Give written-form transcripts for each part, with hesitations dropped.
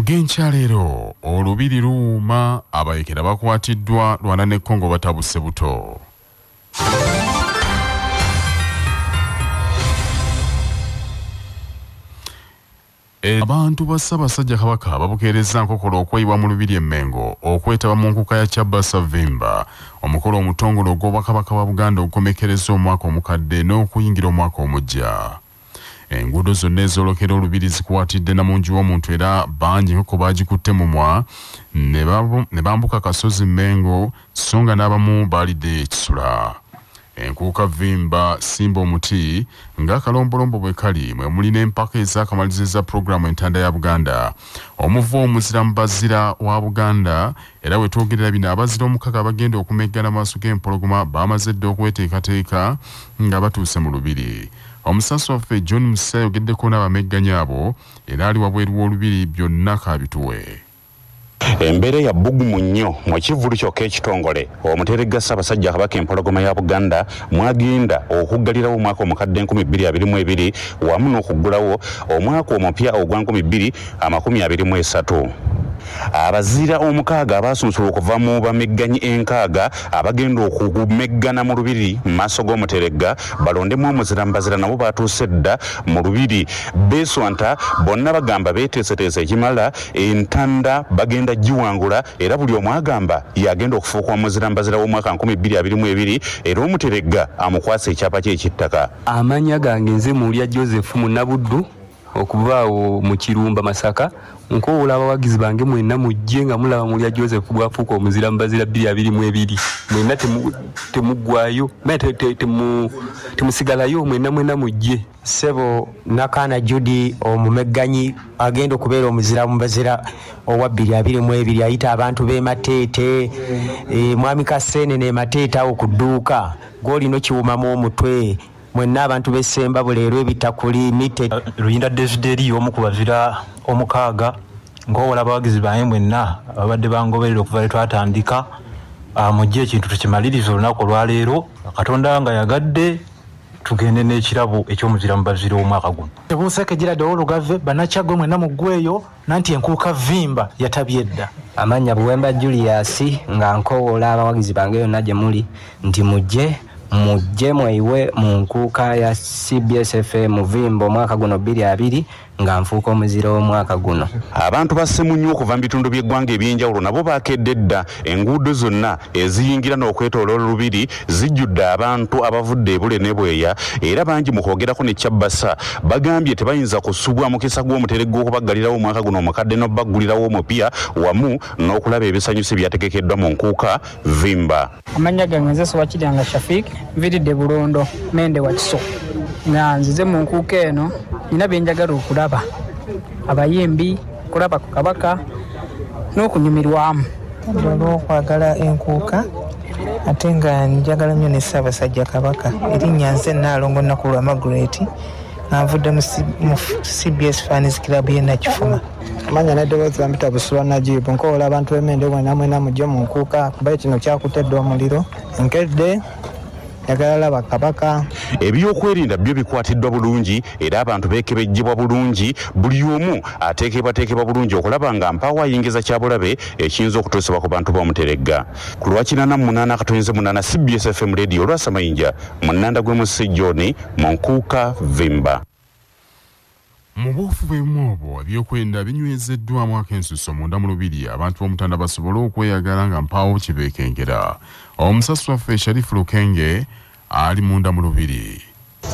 Kugencha leero olubiri luuma abayekera bakwatiddwa Rwanda ne Congo batabuse buto. Abantu ba Ssaabasajja Kabaka babukeereza nkokola okweyibwa mu lubiri Emmengo okwetaba mu nkuka ya Kyabasa Vimba omukolo omutongole ogw'Obwakabaka bwa Buganda okukomekereza omwaka omukadde n'okuyingira omwaka omujja. Enguudo zonna ezolokera olubiri zikwatidde namungi w'omuntu era bangi nkoko baagikutte mumwa ne bambuka kasozi Mmengo so nga n'abamu baalidde ekisula. Enkuuka Vimba simba omuti ng'akalombolombo bwe kali mwe muli n'empaka ez'akamalirizo pulogulaamu entanda ya Buganda. Omuvu omuzira mu bazira wa Buganda era we twogerera bino abazira omukaaga bagenda okumeggana maaso g'empologoma bamaze dda okweteekateeka nga batuuse mu lubiri. Omusasi waffe John Musa yogeddeko n'abamegganyi abo era ali wabweru w'olubiri byonna kaabituwe. Embere ya bbugumu nnyo mu kivulu kyokka ekitongole omuteregga Ssaabasajja Kabaka empologoma ya Buganda mwagenda okuggalirawo omwaka omukadde 2022 wamu n'okuggulawo omwaka omupya ogwa 2023. Abazira omukaaga abasunsula okuva mu bamegganyi enkaaga abagenda okumeggana mu lubiri mu maaso g'omuteregga balondemu omuzira mbazira nabo batuuse dda mu lubiri beeswanta bonna bagamba beeteeseteese ekimala entanda bagenda giwangula era buli omu agamba yagenda okufuuka omuzira mbazira w'omwaka 2022 era omuteregga amukwasa ekyapa ky'ekittaka. Amanya gange nze mulya Joseph Munabuddu okuvaawo mu Kirumba Masaka nkowola abawagizi bange mwenna mujje nga mulaba mulya Joseph bwafuuka omuzira mbazira 2022 mwenna temuggwayo temusigalayo mwenna mujje. Sebo Nakana Judy omumegganyi agenda okubeera omuzira mbazira owa 2022 ayita abantu b'e Mateete mwami Kasene ne Mateete awo ku dduuka gw'olina kiwumamu omutwe mwenna abantu b'Essemba buleero ebitakuli mite Luyinda Desideri omu ku bazira omukaaga ng'owola abawagizi bange mwenna abadde bangoberera okuva lwe twatandika mujje ekintu tukimaliriza olunaku olwaleero Katonda nga yagadde tugende n'ekirabo eky'omuzira mbazira omwaka guno. Tebuuseke giradde olugave banakyagwe mwenna muggweyo nanti enkuuka Vimba yatabye dda. Amanya Buwemba Julius nga nkowola abawagizi bange yonna gye muli nti mujje mweyiwe mu nkuuka ya CBS FM Vimba omwaka guno 2022 nga nfuuka omuzira omwaka guno. Abantu bassemu nnyo okuva mu bitundu by'eggwanga ebyenjawulo nabo baakedde dda enguudo zonna eziyingira n'okwetoloola olubiri zijjudde abantu abavudde ebule ne bweya era bangi mu kwogerako ne Kyabasa bagambye tebayinza kusubwa mukisa gw'omuteregga okubaggalirawo omwaka guno omukadde n'obaggulirawo omupya wamu n'okulaba ebisanyusi byategekeddwa mu nkuuka Vimba. Amanya gange nze Sowakiranga Shafik nviridde Bulondo Mende wa Kiso nga nzize mu nkuuka eno nina byenjagala okulaba abayimbi kulaba ku Kabaka n'okunyumirwamu olw'okwagala enkuuka ate nga njagala nnyo ne Ssaabasajja Kabaka erinnya nze Nnaalongo Nakulwa Margaret nga nvudde mu CBS Fans Club y'e Nakifuma. Amanya n'eddoboozi bampita Busula Najibu nkowola abantu b'Emende mwena mujje mu nkuuka kuba kino kyakutedde omuliro nkedde yagala laba Kabaka. Ebyokwerinda byo bikwatiddwa bulungi era abantu beekebejjebwa bulungi buli omu ateekebwa bulungi okulaba nga mpaawo ayingiza kyabulabe ekiyinza okutuusibwa ku bantu b'omuteregga. Ku lwa 88 CBS FM Radio olwasamayinja mu nnanda gw'e Musejjoni mu nkuuka Vimba. Mu buufu bw'emu obwo ebyokwerinda binywezeddwamu ak'ensuso munda mu lubiri abantu b'omutanda basobole okweyagala nga mpaawo kibeekengera. Omusasi waffe Sharifu Lukenge ali munda mu lubiri.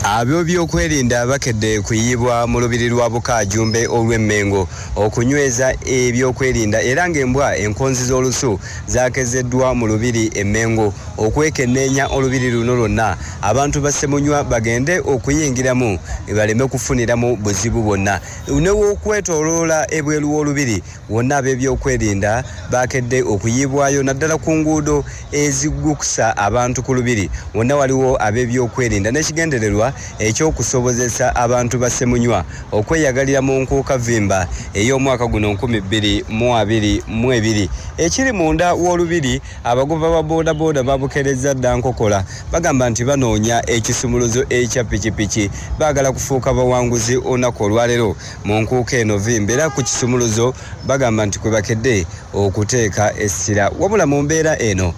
Abyo byokwerinda bakedde kuyibwa mu lubiri lwa Bukaajumbe olw'Emmengo okunyweza ebyokwerinda era ng'embwa enkonzi z'olusu zakezeddwa mu lubiri Emmengo okwekenneenya olubiri luno lwonna abantu bassemunywa bagende okuyingiramu baleme kufuniramu buzibu bwonna newokwetoloola ebweru w'olubiri wonna ab'ebyokwerinda bakedde okuyibwayo naddala ku nguudo eziggukusa abantu ku lubiri wonna waliwo ab'ebyokwerinda n'ekigendererwa kikolwa ekyokusobozesa abantu ba Ssemunywa okweyagalira mu nkuuka vimba ey'omwaka guno 2022 ekiri munda w'olubiri. Abagoba ba boda boda babukereza dda nkokola bagamba nti banoonya ekisumuluzo ekya pikipiki baagala kufuuka bawanguzi olunaku olwaleero mu nkuuka eno vimba. Era ku kisumuluzo bagamba nti kwe bakedde okuteeka essira. Wabula mu mbeera eno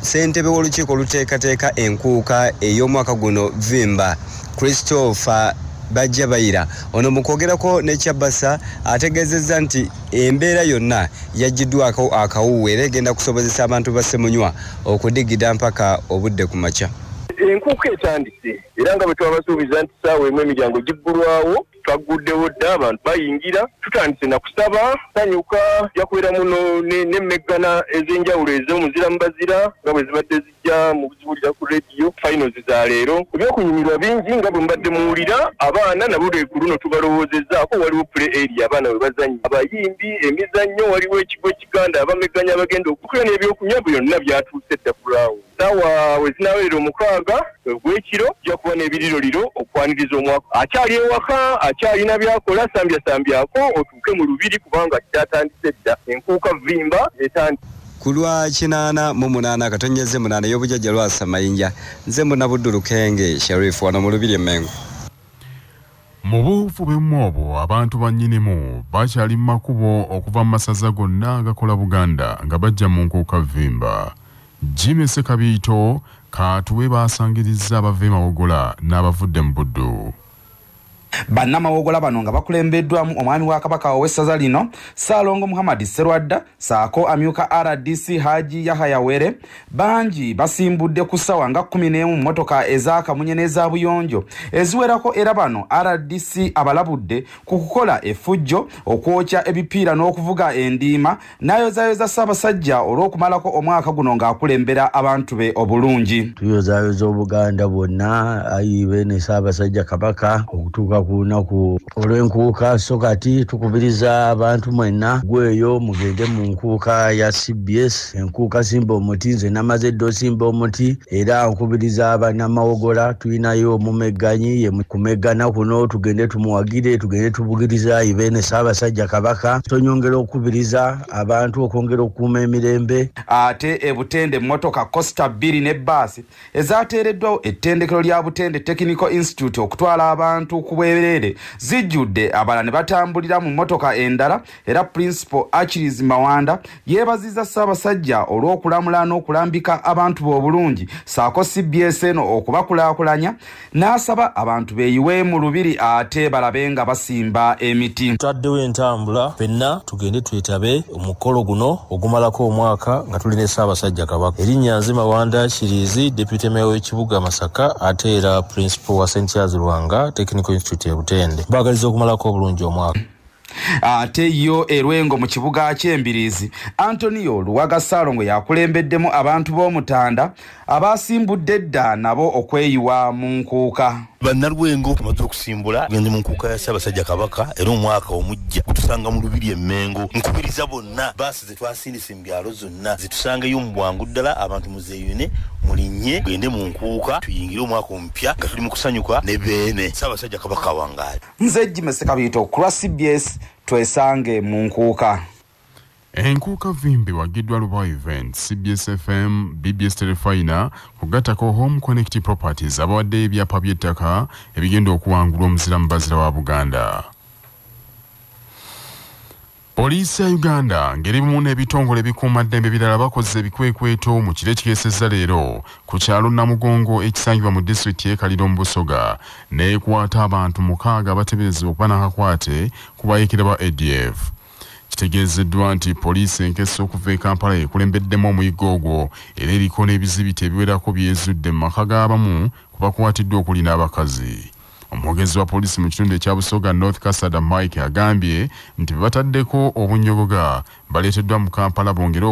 ssentebe w'olukiiko oluteekateeka enkuuka ey'omwaka guno vimba Christopher Bajjabayira ono mu kwogerako ne Kyabasa ategeezezza nti embeera yonna yaggiddwako akawuwe era egenda kusobozesa abantu ba Ssemunywa okudigida mpaka obudde ku makya. Enkuuka etandise era nga bwe twabasuubiza nti ssaawa emu emiryango giggulwawo twaguddewo dda abantu bayingira tutandise na kusaba sanyuka jakubeera muno n'emmeggana ez'enjawulo ez'omuzira mu bazira nga bwe zibadde zijja mu kuziwulira ku rediyo finals za leero. Ku by'okunyumirwa bingi nga bwe mbadde muwulira abaana nabo ku luno tubalowoozezaako waliwo play area abaana we bazannya abayimbi emizannyo waliwo ekigo ekiganda abamegganya abagenda okukola n'ebyokunywa byonna byatuuse dda kulaawo. Saawa we zinaawerera 6 ogw'ekiro ojja kuba n'ebiriroliro okwaniriza omwaka. Akyali ewaka akyalina byakola sambyako otuuke mu lubiri kubanga kyatandise dda enkuuka vimba etandise. Ku lwa 88 akatonyeze 8 y'obujjajja lwasa mayinja nze Munabuddulu Kenge Sheriff wano mu lubiri Mengo. Mu buufu bw'emmwobo abantu bannyinimu bakyali mu makubo okuva mu masaza gonna agakola Buganda nga bajja mu nkuuka vimba. Jimmy Sekabiito katuwe baasangiriza abava Mawogola n'abavudde mu Buddu. Bannamawogola bano nga bakulembeddwamu omwami wa Kabaka ow'essaza lino Ssaalongo Muhammad Serwadda saako amyuka RDC Haji Yahaya Were bangi basimbudde ku ssawa nga 11 mmotoka ez'akamunye n'eza buyonjo eziwerako. Era bano RDC abalabudde ku kukola effujjo okwokya ebipiira n'okuvuga endiima n'ayozaayoza Ssaabasajja olw'okumalako omwaka guno ng'akulembera abantu be obulungi. Tuyozaayoza Obuganda bwonna ayibe ne Ssaabasajja Kabaka okutuuka ku lunaku olw'enkuuka. So kati tukubiriza abantu mwenna gweyo mugende mu nkuuka ya CBS enkuuka simba omuti. Nze namaze ddo simba omuti era nkubiriza bannamawogola tulinayo omumegganyi ye kumeggana kuno tugende tumuwagire tugende tubugiriza Ibene Ssaabasajja Kabaka. Tonyongera okubiriza abantu okwongera okukuuma emirembe. Ate ebutende mmotoka Costa 2 ne bbaasi ezaateereddwawo ettendekero lya Butende Technical Institute okutwala abantu ku bwereere zijjudde abala ne batambulira mu mmotoka endala. Era Principal Achilles Mawanda yeebazizza Ssaabasajja olw'okulamula n'okulambika abantu b'obulungi saako CBS eno okubakulaakulanya n'asaba abantu beeyiwe mu lubiri ate balabe nga basimba emiti. Tutaddewo entambula fenna tugende twetabe omukolo guno ogumalako omwaka nga tulina Ssaabasajja Kabaka. Erinnya nze Mawanda Kirizi Deputy Mayor w'ekibuga Masaka ate era Principal wa St. Charles Lwanga Technical Institute e Butende. Baagaliza okumalako obulungi omwaka. Ate yo erwengo mu kibuga ky'Embirizi Antonio Luwaga Ssaalongo yakulembeddemu abantu b'Omutanda abasimbudde dda nabo okweyiwa mu nkuuka. Bannalwengo tumaze okusimbula gende mu nkuuka ya Ssaabasajja Kabaka era omwaka omujja gutusanga mu lubiri Emmengo. Nkubiriza bonna baasi ze twasindise mu byalo zonna zitusangeyo mu bwangu ddala abantu muzeeyune mulinnye gende mu nkuuka tuyingire omwaka omupya nga tuli mu kusanyuka ne beene Ssaabasajja Kabaka wangaali. Nze Jimmy Sekabiito ku lwa CBS twesange mu nkuuka. Enkuuka vimbi wagiddwa Luba Event, CBS FM, BBS Telefina, kugattako Home Connect Properties abawadde ebyapa by'ettaka ebigenda okuwangulwa omuzira mu bazira wa Buganda. Poliisi ya Uganda ngeri mu n'ebitongole bikuumaddembe ebirala bakoze ebikwekweto mu kiro ekikeesezza leero ku kyalo Namugongo ekisangibwa mu disitulikiti y'e Kaliro mu Busoga n'ekwata abantu 6 abateeberezebwa okuba n'akakwate ku bayeekera ba ADF. Kitegeezeddwa nti poliisi enkese okuva e Kampala ekulembeddemu omuyiggo ogwo era eriko n'ebizibiti ebiwerako byezudde mu maka g'abamu ku bakwatiddwa okuli n'abakazi. Omwogezi wa poliisi mu kitundu ekya Busoga North Kasada Mike agambye nti bataddeko obunyogoga baleeteddwa mu Kampala bongere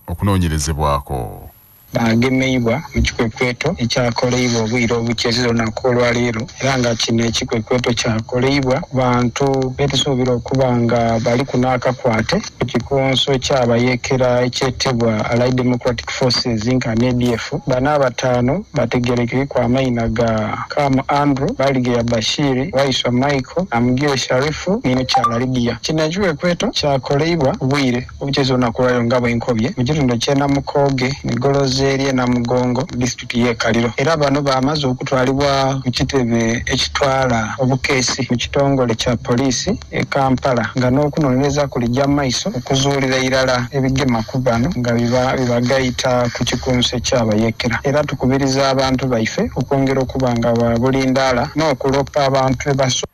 okunoonyerezebwako. bagemeibwa mu kikwekweto ekyakoleibwa obwire obukyezero nakolwa leero era nga kino ekikwekweto kyakoleibwa ku bantu betusuubira okuba nga bali kunaakakwate ku kikonso kyabayekera ekyetebwa Allied Democratic Forces Inc. ADF bana bataano bategerekeko amayina ga Kam Andrew Baligeya Bashiri Waiswa Michael Amugire Sharifu nino kyala Lydia kino ekikwekweto kyakoleibwa obwire obukyezero nakolwa nga bwenkobye mu kitundu ky'Namukoge Migolozeerye Namugongo district y'e Kaliro era bano bamaze okutwalibwa ku kitebe ekitwala obukeesi mu kitongole kya poliisi e Kampala nga n'okunoonyereza kulijja maiso okuzuulira irala ebigema ku bano nga bibagayita ku kikunso ekyabayekera era tukubiriza abantu baife okwongera okuba nga babulindaala n'okulopa abantu ebaso.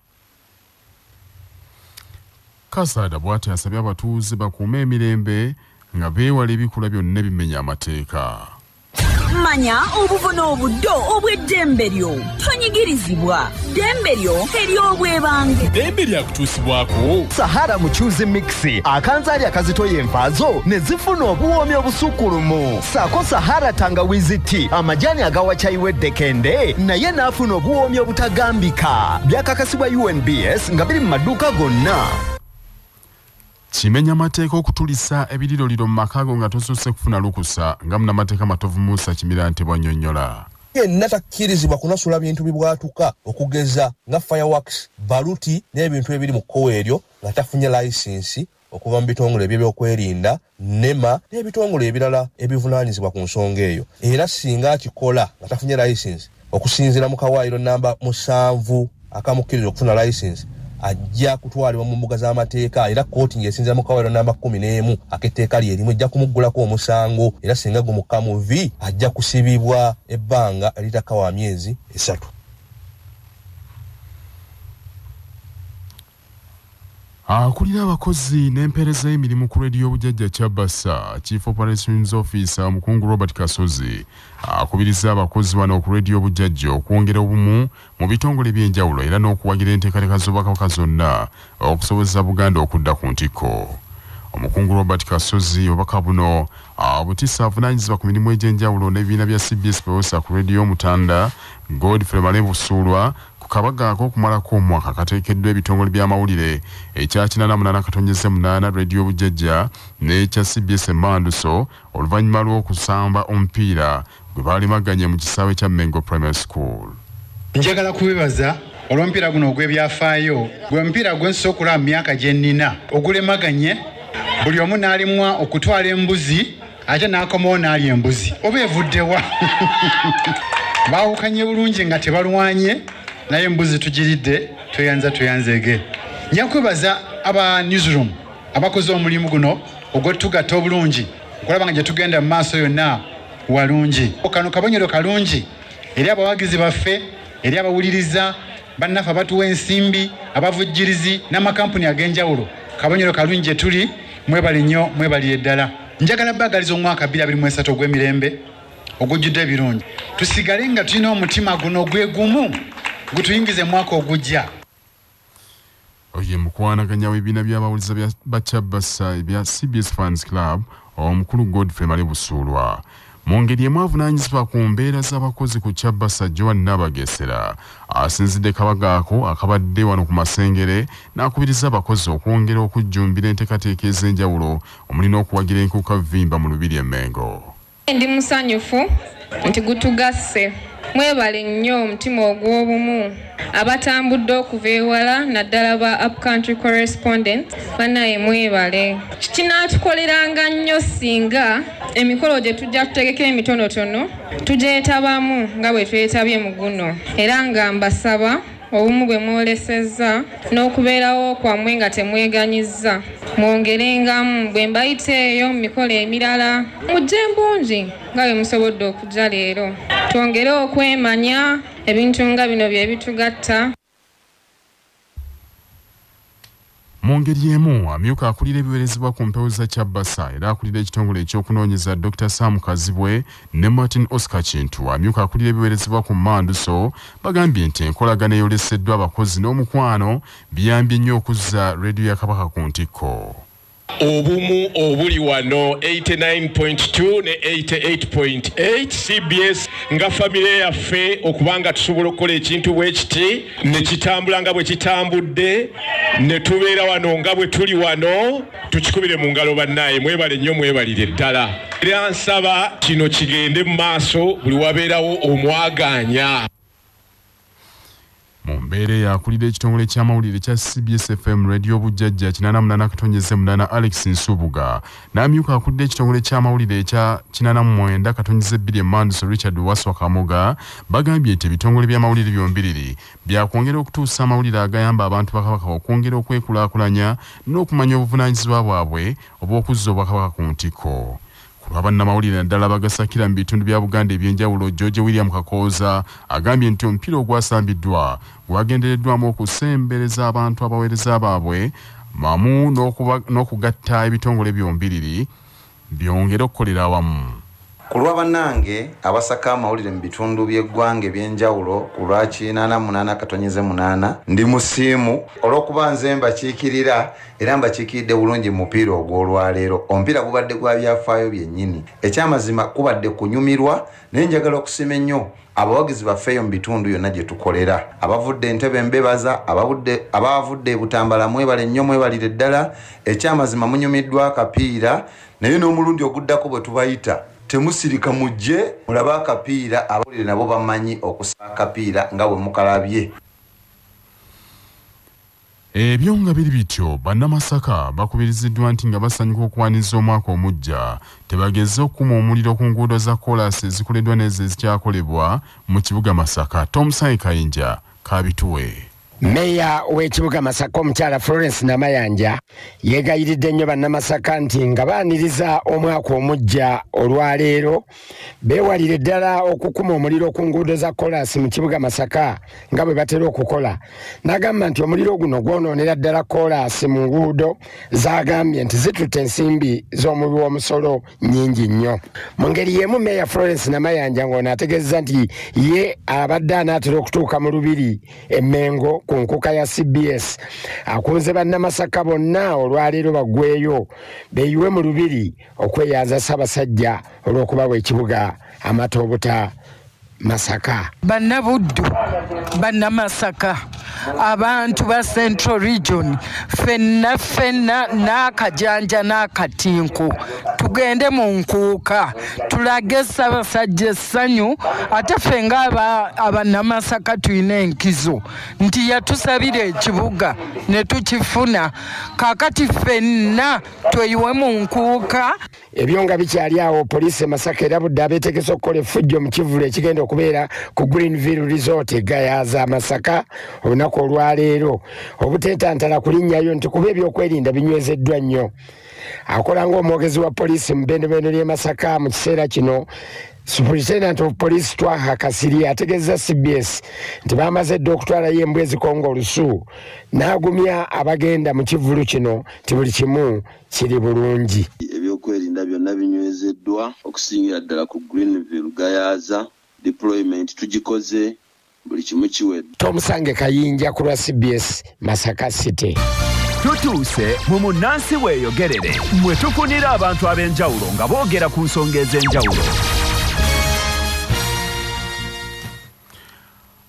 Kasada bw'ati asabye abatuuze bakuume emirembe nga beewala ebikula byonna bimenya amateeka. Manya obuvuna obuddo obw'eddembe lyo tonyigirizibwa ddembe lyo ery'obwebange ddembe lyakutuusibwako Sahara Muchuzi Mixi akanzaali akazitoya envaazo ne zifuna obuwoomi obusukkulumu saako Sahara Tangawizi Tea amajani agawa caayi Dekende naye n'afuna obuwoomi obutagambika byakakasibwa UNBS nga biri mu maduuka gonna. Kimenya mateeka okutulisa ebiriroliro mu makaago nga tosoose kufuna lukusa nga munnamateeka Matovu Musa Kimira Ntebwa annyonnyola. Yenna takkirizibwa kunasula bintu bibwatuka okugeza nga fireworks, baluti n'ebintu ebiri mu kkowa eryo nga tafunye layisinsi okuva mu bitongole by'ebyokwerinda NEMA n'ebitongole ebirala ebivunaanyizibwa ku nsonga eyo. Era singa akikola nga tafunye layisinsi okusinziira mu kawaayiro namba 7 akamukkiriza okufuna layisinsi ajja kutwalibwa mu mbuga z'amateeka era kkooti ng'esinziira mu kawaayiro namba 11 ak'etteeka lyerimu ejja kumuggulako omusango era singa gumukka mu vi ajja kusibibwa ebbanga eritakawa myezi 3. Akulira abakozi n'empeereza y'emirimu ku leediyo obujjajja Kyabassa Chief Operations Officer Omukungu Robert Kasozi akubiriza abakozi bano ku leediyo obujjajja okwongera obumu mu bitongole by'enjawulo era n'okuwagira enteekateeka z'Obwakabaka zonna okusobozesa Buganda okudda ku ntikko. Omukungu Robert Kasozi obubaka buno butisa avunaanyizibwa ku mirimu egy'enjawulo n'ebibiina bya CBS Pewosa ku leediyo Mutanda Godfrey Male Busuulwa kabaga akokumalako omwaka kateekeddwa ebitongole by'amawulire ekya 88 Radio Bujjajja n'ekya CBS Manduso oluvannyuma lw'okusamba omupiira gwe baalimaganye mu kisaawe kya Mengo Primary School. Njagala kubebaza olw'omupiira guno ogw'ebyafaayo gwe mupiira gw'ensokola mu myaka gye nnina ogulemaganye buli omu n'alimwa okutwala embuzi ate n'akomawo n'alya embuzi oba evuddewa baawukanye bulungi nga tebalwanye naye embuzi tugiridde tweyanzeege. Njakwebaza aba newsroom abakoze omulimu guno ogw'otugatta obulungi okulaba nga gye tugenda mu maaso yonna walungi. Kano kabonyero kalungi eri abawagizi baffe eri abawuliriza bannaffe abatuwa ensimbi abavujjirizi n'amakampuni ag'enjawulo kabonyero kalungi gye tuli mwebale nnyo mwebaliye ddala. Njagala baagaliza omwaka 2023 ogw'emirembe ogujjudde ebirungi tusigale nga tulina omutima guno gwegumu gutuyingize mwaka ogujja. Oye mukwanaganya w'ebibiina by'abawuliza ba Kyabassa ebya CBS Fans Club omukulu Godfrey Male Busuulwa mu ngeri emu avunaanyizibwa ku mbeera z'abakozi ku Kyabassa Joan Nabagesera asinzidde kabagaako akabadde wano ku Masengere n'akubiriza abakozi okwongera okujjumbira enteekateeka ez'enjawulo omuli n'okuwagira enkuuka vimba mu Lubiri e Mengo. Ndi musanyufu nti gutugasse mwebale nnyo omutima ogw'obumu abatambudde okuva ewala naddala ba upcountry correspondent banaye mwebale kinaatukoleranga nnyo singa emikolo gye tujja tutegekera emitonotono tugyetabamu nga bwe twetabye mu guno era nga mbasaba obumu bwe mwolesezza n'okubeerawo kwammwe nga temweganyizza mwongerengamu bwe mbayiteeyo mu mikolo emirala mujje mbungi nga bwe musobodde okujja leero twongere okwemanya ebintu nga bino bye bitugatta. Mu ngeri emu amyuka akulira ebiweerezebwa ku mpewo za Kyabassa era akulira ekitongole ekyokunoonyeza Dr. Sam Kazibwe ne Martin Oscar Kintu amyuka akulira ebiweerezebwa ku Manduso bagambye nti enkolagana eyoleseddwa abakozi n'omukwano biyambye nnyo okuzza leediyo ya Kabaka ku ntikko. obumu obuli wano 89.2 ne 88.8 CBS nga famire yaffe okubanga tusobola okukola ekintu bwe kiti ne kitambula nga bwe kitambudde ne tubeera wano nga bwe tuli wano tukikubire mu ngalo bannaye mwebale nnyo mwebalire ddala era nsaba kino kigende mu maaso buli wabeerawo omwaganya. Mumbere yakulira ekitongole ky'amawulire kya CBS FM radio bujjajja 88.8 Alex Nsubuga n'amyuka akulira ekitongole ky'amawulire kya 89.2 Manduso Richard Waswa Kamoga bagambye nti ebitongole by'amawulire byombiriri byakwongera okutuusa amawulire agayamba abantu bakabaka okwongera okwekulaakulanya n'okumanya obuvunaanyizibwa bwabwe obw'okuzza obwakabaka ku ntikko. Abannamawulire naddala bagasakira mu bitundu bya Buganda ebyenjawulo George William Kakooza agambye nti omupiira ogwasambiddwa gwagendereddwamu okusembereza abantu abaweereza baabwe mamu n'okugatta ebitongole byombiriri byongera okukolera awamu. Ku lwa bannange abasaka amawulire mu bitundu by'eggwanga ebyenjawulo ku lwa 88.8 ndi musiimu olw'okuba nze mbakiikirira era mbakiikiridde bulungi mu mupiira ogw'olwaleero. Omupiira gubadde gwa byafaayo byennyini. Ekyamazima kubadde kunyumirwa naye njagala okusima ennyo abawagizi baffeeyo mu bitundu byonna gye tukolera. Abavudde Entebbe mbebaza, abavudde Butambala mwebale nnyo mwebalire ddala. Ekyamazima munyumiddwa akapiira naye n'omulundi oguddako bwe tubayita temusirika mujje mulaba akapiira abawulire nabo bamanyi okusa akapiira nga bwe mukalabye. Ebyo nga biri bityo bannamasaka bakubiriziddwa nti nga basanyuka okuwaniza omwaka omujja tebageze okukuma omuliro ku nguudo za kolasi ezikoleddwa n'ezo ezikyakolebwa mu kibuga Masaka. Tom Sai Kayinja kabituwe. Meya w'ekibuga Masaka omukyala Florence Namayanja yeegayiridde nnyo bannamasaka nti nga baaniriza omwaka omujja olwaleero beewalire ddala okukuma omuliro ku nguudo za kolasi mu kibuga Masaka nga bwe batera okukola. N'agamba nti omuliro guno gwonoonera ddala kolasi mu nguudo z'agambye nti zitutte ensimbi z'omubi w'omusolo nnyingi nnyo. Mu ngeri y'emu Meya Florence Namayanja ng'ono ategeezeza nti ye abadde anaatera okutuuka mu Lubiri e Mengo ku nkuka ya CBS akunze bannamasaka bonna olwaleero baggweeyo beeyiwe mu Lubiri okweyaza Ssaabasajja olw'okubawa ekibuga amatobuta Masaka. Bannabuddu bannamasaka abantu ba Central Region fenna n'akajanja n'akatinku tugende mu nkuuka tulage Ssaabasajja essanyu ate ffe nga abannamasaka tulina enkizo nti yatusabira ekibuga ne tukifuna kaakati fenna tweyiwe mu nkuuka. Ebyo nga bikyali awo poliisi Masaka erabudde abeetegese okukola effujjo mu kivulo ekigenda okubeera ku Greenville Resort egayaza Masaka olunaku olwaleero obuteetantala kulinnyayo nti kuba ebyokwerinda binywezeddwa nnyo. Akola ng'omwogezi wa poliisi mu bbendobendo ly'e Masaka mu kiseera kino Superintendent of Police Twaha Kasiri ategeeza CBS nti bamaze dda okutwalayo embwa ezikonga olusu n'agumya abagenda mu kivulu kino nti buli kimu kiri bulungi. Ebyokwerinda byonna binywezeddwa okusingira ddala ku Greenville Gayaza deployment tugikoze buli kimu kiwedde. Tomusange Kayinja ku lwa CBS Masaka City. Tutuuse mu munnansi weeyogerere mwe tufunira abantu ab'enjawulo nga boogera ku nsonga ez'enjawulo.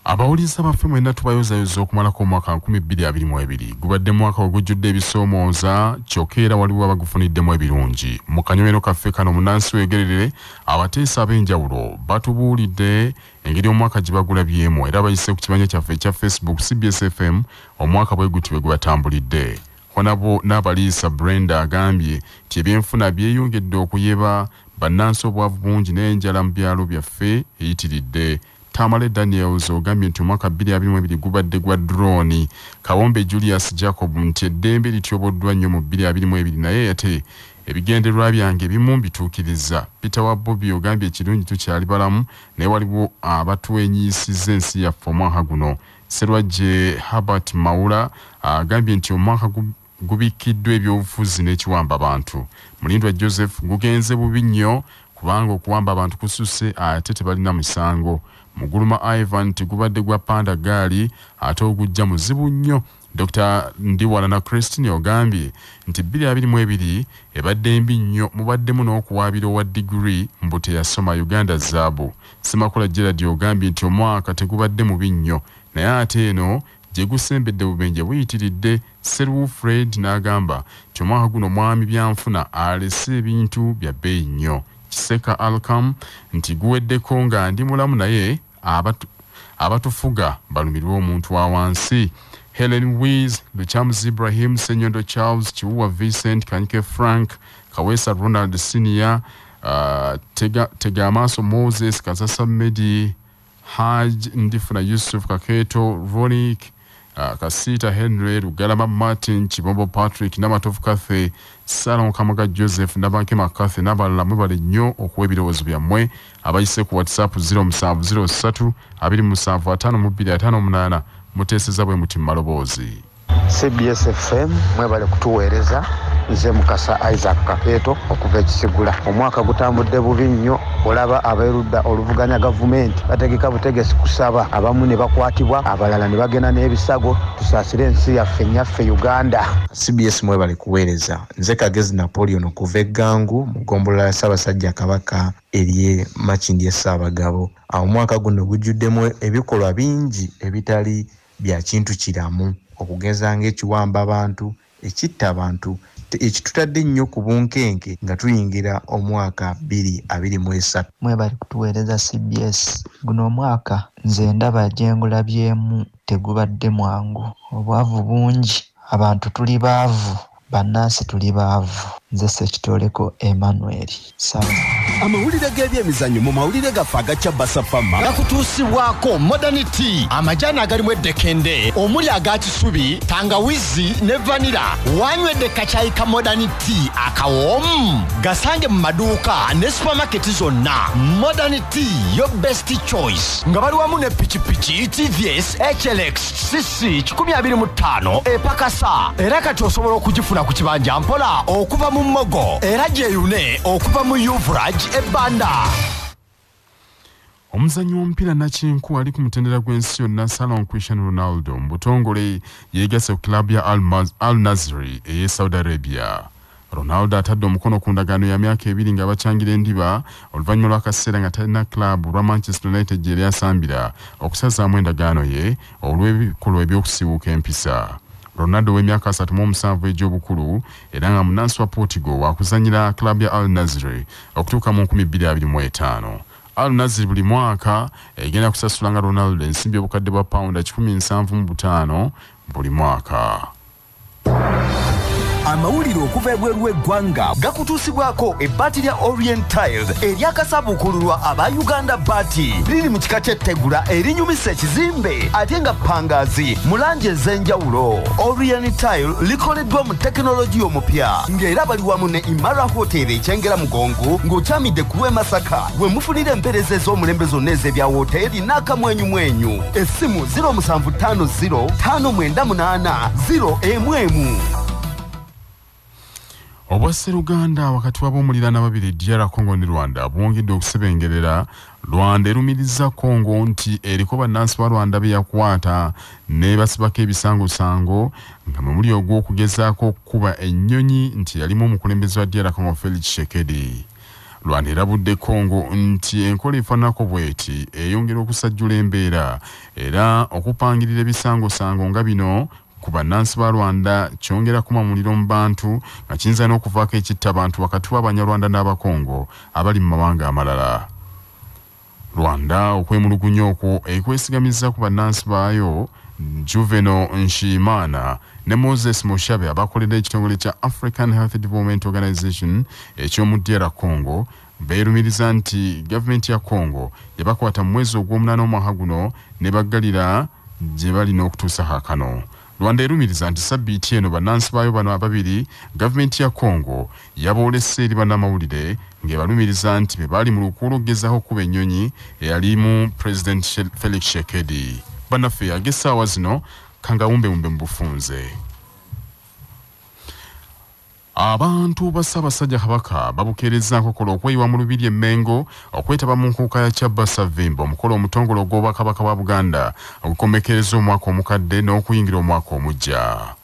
Abawuliza baffe mwenda tubayozayoza okumalako omwaka 2022 gubadde mwaka ogujjudde ebisoomooza kyokka era waliwo abagufuniddemu ebirungi. Mu kanyomero kaffe kano munnansi weegerere abateesa ab'enjawulo batubuulidde engeri omwaka gye bagulabyemu era bayise ku kibanja kyaffe ekya Facebook CBS FM omwaka bwe guti bwe gubatambulidde. Honabo n'abaliisa Brenda agambye nti ebyenfuna byeyongedde okuyeba bannansi obwavu bungi n'enjala mu byalo byaffe eyitiridde. Tamale Daniels ogambye nti omwaka 2022 gubadde gwa drone. Kawombe Julius Jacob nti eddembe lityoboddwa nnyo mu 2022 naye ate ebigendererwa byange ebimu mbituukiriza. Peter Wabobi ogambye ekirungi tukyali balamu naye waliwo abatwenyiisiza ensi yaffe omwaka guno. Serwajje Herbert Maula agambye nti omwaka gubikiddwa ebyobufuzi n'ekiwamba abantu. Mulindwa Joseph gugenze bubi nnyo kubanga okuwamba abantu kususe ate tebalina musango. Muguluma Ivan nti gubadde gwa panda gaali ate ogujja muzibu nnyo Dr. Ndiwala na Christine ogambye nti 2022 ebadde mbi nnyo mubaddemu n'okuwaabira owa degree mbute yasoma Uganda zaabu. Ssemakula Gerard ogambye nti omwaka tegubadde mubi nnyo naye ate eno gye gusembedde bubenje buyitiridde. Seru Fred n'agamba nti omwaka guno mwami byanfuna alese ebintu bya bbeeyi nnyo. Kiseka Alcam nti guweddeko nga ndi mulamu naye abatufuga balumirwa omuntu wa wansi. Helen Wiz, Luchamuzi Ibrahim, Senyondo Charles, Chiuwa Vincent, Kanyike Frank, Kawesa Ronald Senior, Tegamaso Moses, Kasasa Medi, Haj Ndifuna Yusuf Kaketo, Ronik, Kasita Henry, Rugalama Martin, Chibombo Patrick, Namatofu Kathe, Salon Kamaga Joseph, Nabanke Makathe, Nabala Mubali Nyo, Okwebiro Byamwe, abayise ku WhatsApp 0703 275 muteseza bwe muti maloboozi. CBS FM mwebale kutuweereza nze Mukasa Isaac Kapeto okuva Ekisigula. Omwaka gutambudde bubi nnyo olaba abeerudda oluvuganya gavumenti bategeka butegesi kusaba abamu ne bakwatibwa abalala ne bagenda n'ebisago tusaasire ensi yaffe nnyaffe Uganda. CBS mwebale kuweereza nze Kagezi Napoleon okuva Eggangu mu ggombolola ya Ssaabasajja Kabaka erye Makindi Ssaabagabo. Omwaka guno gujjuddemu ebikolwa bingi ebitali bya kintu kiramu okugeza ng'ekiwamba abantu ekitta abantu ekitutadde nnyo ku bunkenke nga tuyingira omwaka 2023. Mwebali kutuweereza CBS guno omwaka nze ndaba gyengulabyemu tegubadde mwangu. Obwavu bungi, abantu tuli baavu, bannansi tuli baavu. Nze Sekitoleko Emmanuel. Sawa. Amawulire g'ebyemizannyo mu mawulire gaffe agakya Basafama gakutuusibwako Modernity, amajani agalimu eddekende omuli aga kisubi, tangawizi ne vanira. Wanywedde kacayi ka Modernity akawoomu gasange mu maduuka ne supermarket zonna. Modernity, your best choice. Nga bali wamu ne pikipiki TVS HLX CC 125 epakasa. Era kati osobola okugifuna ku kibanja mpola okuva mu Mogo era gyeyune okuva mu Yuvrage ebbanda. Omuzannyi w'omupiira Nakinku ali ku mutendera gw'ensi yonna Salon Cristiano Ronaldo mu butongole yeegase ku klabu ya Al Nazri ey'e Saudi Arabia. Ronaldo atadde omukono ku ndagaano ya myaka 2 nga bakyangira endiba oluvannyuma lw'akaseera nga talina klabu lwa Manchester United gye lyasambira okusazaamu endagaano ye olw'ebikolwa eby'okusibuuka empisa. Ronaldo w'emyaka 37 egy'obukulu era nga munnansi wa Portugal wakuzannyira klabu ya Al Nazri okutuuka mu 2025. Al Nazri buli mwaka egenda kusasulanga Ronaldo ensimbi obukadde bwa pound 175 buli mwaka. Amawulire okuva ebweru w'eggwanga gakutuusibwako ebbaati lya Orient Tiles eryakasabukululwa aba Uganda Bati liri mu kika ky'ettegula erinyumisa ekizimbe ate nga pangaazi mu langi ez'enjawulo. Orient Tile likoleddwa mu tekinologiya omupya ng'era bali wamu ne Imara Hotel ekyengera mugongo ng'okyamidde ku lw'e Masaka we mufunira empeereza ez'omulembe zonna ez'ebya woteeri n'akamwenyumwenyu. Essimu 0750 598 0 Obwase Uganda wakati w'ab'omuliraana babiri DR Congo ne Rwanda bwongedde okusebengerera. Rwanda erumiriza Congo nti eriko bannansi ba Rwanda be yakwata ne basibako ebisangosango nga muli ogw'okugezaako okukuba ennyonyi nti yalimu omukulembeze wa DR Congo Felix Tshisekedi. Rwanda erabudde Congo nti enkola efaananako bw'eti eyongera okusajjula embeera era okupangirira ebisangosango nga bino ku bannansi ba Rwanda kyongera kuma muliro mu bantu nga kiyinza n'okuvaako ekitta abantu wakati w'Abanyarwanda n'Abakongo abali mu mawanga amalala. Rwanda okwemulugunya okwo ekwesigamiza ku bannansi baayo Juveno Nshimana ne Moses Moshabe abakolera ekitongole kya African Health Development Organization eky'omu DR Congo beerumiriza nti gavumenti ya Congo yabakwata mu mwezi ogw'omunaana omwaka guno ne baggalira gye balina okutuusa haakano. Rwanda erumiriza nti sabbiiti eno bannansi baayo bano ababiri gavumenti ya Congo yaboolese eri bannamawulire ng'ebalumiriza nti be baali mu lukuulu okugezaako okuba ennyonyi eyalimu President Felix Tshisekedi. Bannaffe ag'essaawa zino kangawumbewumbe mu bufunze. Abantu ba Ssaabasajja Kabaka babukeereza nkokola okweyiwa mu Lubiri e Mengo okwetaba mu nkuuka ya Kyabasavimba omukolo omutongole ogw'Obwakabaka bwa Buganda ogukomekkereza omwaka omukadde n'okuyingira omwaka omujja.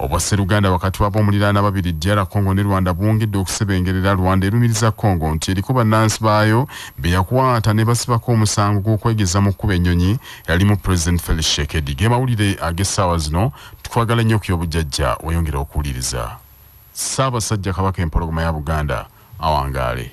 Obwasseruganda wakati w'ab'omuliraana babiri DR Congo ne Rwanda buwungidde okusebengerera Rwanda erumiriza Congo nti eriko bannansi baayo be yakwata ne basibako omusango gw'okwegeza mu kkuba ennyonyi yalimu President Felix Tshisekedi. Ge mawulire ag'essaawa zino tukwagala nnyo okuyobujjajja weyongera okuwuliriza. Ssaabasajja Kabaka empologoma ya Buganda awangaale.